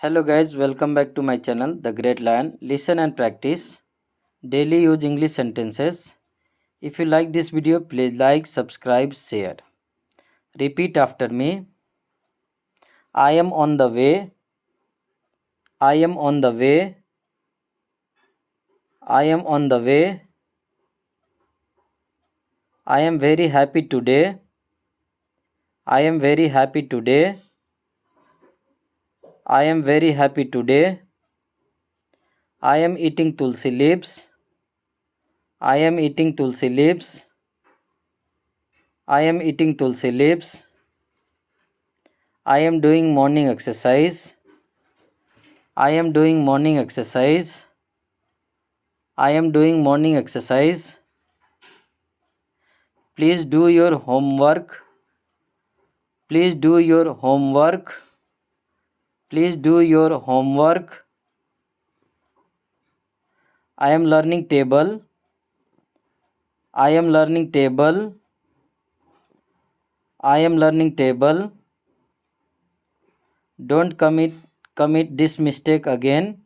Hello guys, welcome back to my channel The Great Lion. Listen and practice daily use English sentences. If you like this video, please like, subscribe, share. Repeat after me. I am on the way. I am on the way. I am on the way. I am very happy today. I am very happy today. I am very happy today. I am eating tulsi leaves. I am eating tulsi leaves. I am eating tulsi leaves. I am doing morning exercise. I am doing morning exercise. I am doing morning exercise. Please do your homework. Please do your homework. Please do your homework. I am learning table. I am learning table. I am learning table. Don't commit this mistake again.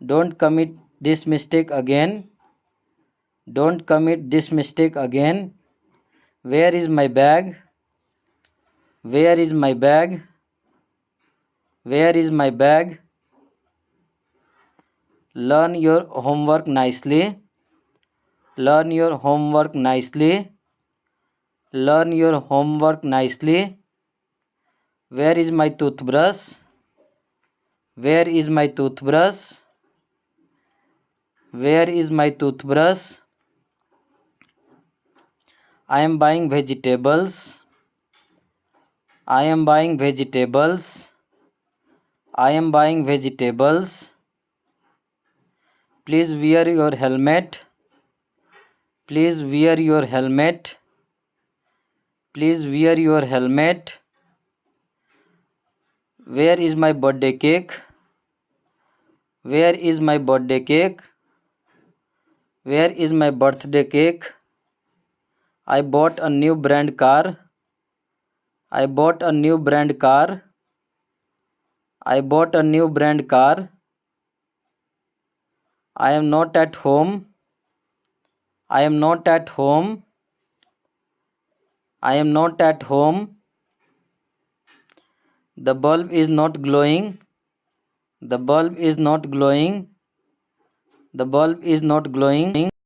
Don't commit this mistake again. Don't commit this mistake again. Where is my bag? Where is my bag? Where is my bag? Learn your homework nicely. Learn your homework nicely. Learn your homework nicely. Where is my toothbrush? Where is my toothbrush? Where is my toothbrush? I am buying vegetables. I am buying vegetables. I am buying vegetables. Please wear your helmet. Please wear your helmet. Please wear your helmet. Where is my birthday cake? Where is my birthday cake? Where is my birthday cake? I bought a new brand car. I bought a new brand car. I bought a new brand car. I am not at home. I am not at home. I am not at home. The bulb is not glowing. The bulb is not glowing. The bulb is not glowing.